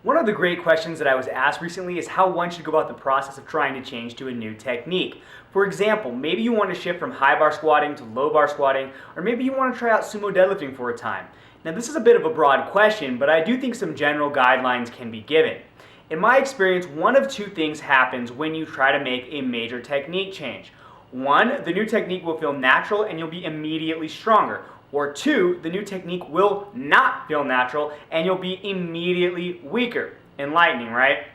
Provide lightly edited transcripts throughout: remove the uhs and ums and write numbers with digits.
One of the great questions that I was asked recently is how one should go about the process of trying to change to a new technique. For example, maybe you want to shift from high bar squatting to low bar squatting, or maybe you want to try out sumo deadlifting for a time. Now this is a bit of a broad question, but I do think some general guidelines can be given. In my experience, one of two things happens when you try to make a major technique change. One, the new technique will feel natural and you'll be immediately stronger. Or two, the new technique will not feel natural and you'll be immediately weaker. Enlightening, right?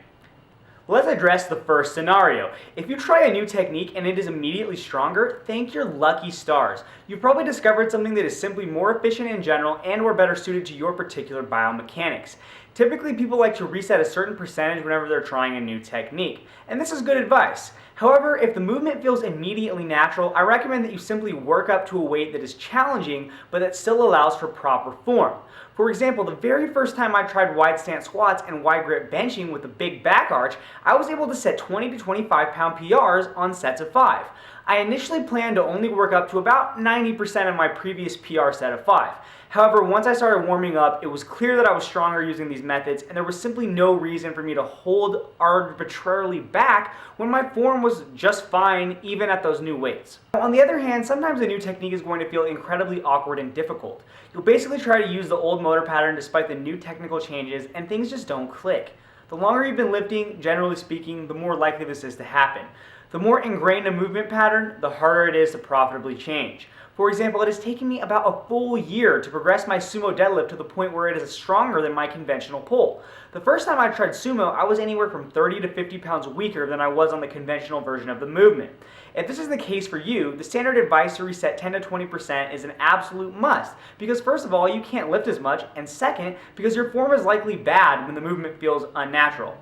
Let's address the first scenario. If you try a new technique and it is immediately stronger, thank your lucky stars. You've probably discovered something that is simply more efficient in general and or better suited to your particular biomechanics. Typically, people like to reset a certain percentage whenever they're trying a new technique, and this is good advice. However, if the movement feels immediately natural, I recommend that you simply work up to a weight that is challenging, but that still allows for proper form. For example, the very first time I tried wide stance squats and wide grip benching with a big back arch, I was able to set 20 to 25 pound PRs on sets of 5. I initially planned to only work up to about 90% of my previous PR set of 5. However, once I started warming up, it was clear that I was stronger using these methods, and there was simply no reason for me to hold arbitrarily back when my form was just fine even at those new weights. On the other hand, sometimes a new technique is going to feel incredibly awkward and difficult. You'll basically try to use the old motor pattern despite the new technical changes, and things just don't click. The longer you've been lifting, generally speaking, the more likely this is to happen. The more ingrained a movement pattern, the harder it is to profitably change. For example, it has taken me about a full year to progress my sumo deadlift to the point where it is stronger than my conventional pull. The first time I tried sumo, I was anywhere from 30 to 50 pounds weaker than I was on the conventional version of the movement. If this is the case for you, the standard advice to reset 10 to 20% is an absolute must, because first of all, you can't lift as much, and second, because your form is likely bad when the movement feels unnatural.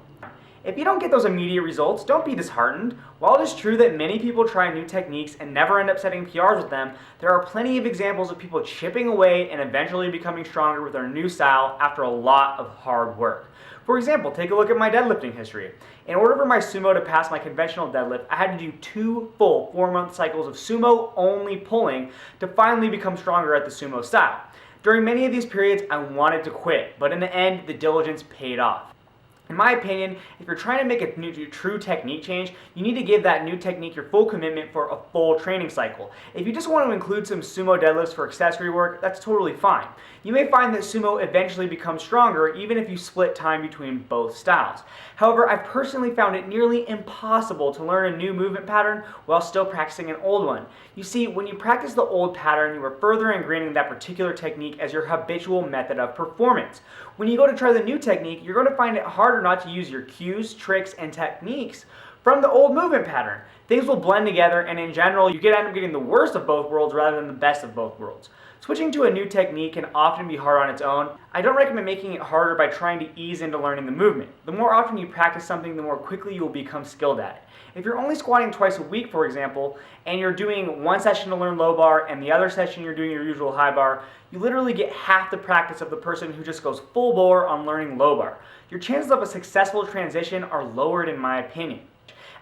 If you don't get those immediate results, don't be disheartened. While it is true that many people try new techniques and never end up setting PRs with them, there are plenty of examples of people chipping away and eventually becoming stronger with their new style after a lot of hard work. For example, take a look at my deadlifting history. In order for my sumo to pass my conventional deadlift, I had to do 2 full 4-month cycles of sumo only pulling to finally become stronger at the sumo style. During many of these periods, I wanted to quit, but in the end, the diligence paid off. In my opinion, if you're trying to make a true technique change, you need to give that new technique your full commitment for a full training cycle. If you just want to include some sumo deadlifts for accessory work, that's totally fine. You may find that sumo eventually becomes stronger even if you split time between both styles. However, I've personally found it nearly impossible to learn a new movement pattern while still practicing an old one. You see, when you practice the old pattern, you are further ingraining that particular technique as your habitual method of performance. When you go to try the new technique, you're going to find it harder not to use your cues, tricks, and techniques from the old movement pattern. Things will blend together, and in general, you could end up getting the worst of both worlds rather than the best of both worlds. Switching to a new technique can often be hard on its own. I don't recommend making it harder by trying to ease into learning the movement. The more often you practice something, the more quickly you will become skilled at it. If you're only squatting twice a week, for example, and you're doing one session to learn low bar and the other session you're doing your usual high bar, you literally get half the practice of the person who just goes full bore on learning low bar. Your chances of a successful transition are lowered in my opinion.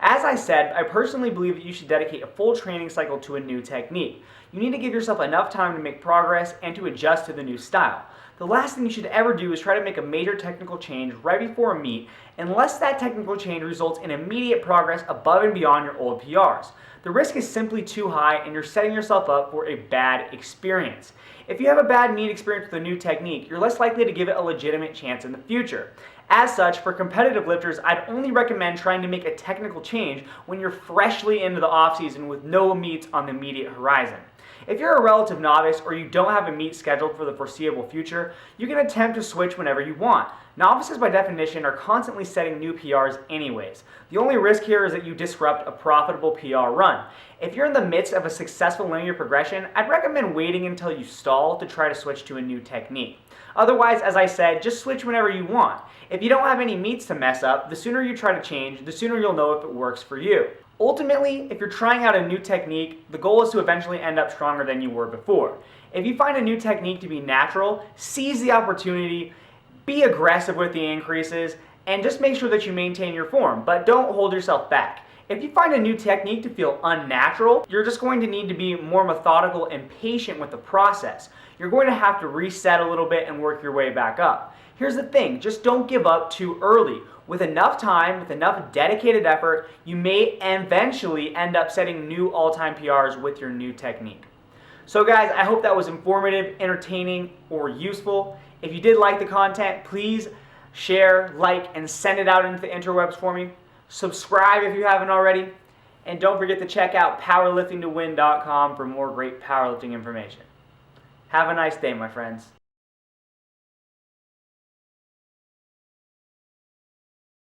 As I said, I personally believe that you should dedicate a full training cycle to a new technique. You need to give yourself enough time to make progress and to adjust to the new style. The last thing you should ever do is try to make a major technical change right before a meet unless that technical change results in immediate progress above and beyond your old PRs. The risk is simply too high and you're setting yourself up for a bad experience. If you have a bad meet experience with a new technique, you're less likely to give it a legitimate chance in the future. As such, for competitive lifters, I'd only recommend trying to make a technical change when you're freshly into the off-season with no meets on the immediate horizon. If you're a relative novice or you don't have a meet scheduled for the foreseeable future, you can attempt to switch whenever you want. Novices by definition are constantly setting new PRs anyways. The only risk here is that you disrupt a profitable PR run. If you're in the midst of a successful linear progression, I'd recommend waiting until you stall to try to switch to a new technique. Otherwise, as I said, just switch whenever you want. If you don't have any meets to mess up, the sooner you try to change, the sooner you'll know if it works for you. Ultimately, if you're trying out a new technique, the goal is to eventually end up stronger than you were before. If you find a new technique to be natural, seize the opportunity, be aggressive with the increases, and just make sure that you maintain your form, but don't hold yourself back. If you find a new technique to feel unnatural, you're just going to need to be more methodical and patient with the process. You're going to have to reset a little bit and work your way back up. Here's the thing, just don't give up too early. With enough time, with enough dedicated effort, you may eventually end up setting new all-time PRs with your new technique. So guys, I hope that was informative, entertaining, or useful. If you did like the content, please share, like, and send it out into the interwebs for me. Subscribe if you haven't already. And don't forget to check out PowerliftingToWin.com for more great powerlifting information. Have a nice day, my friends.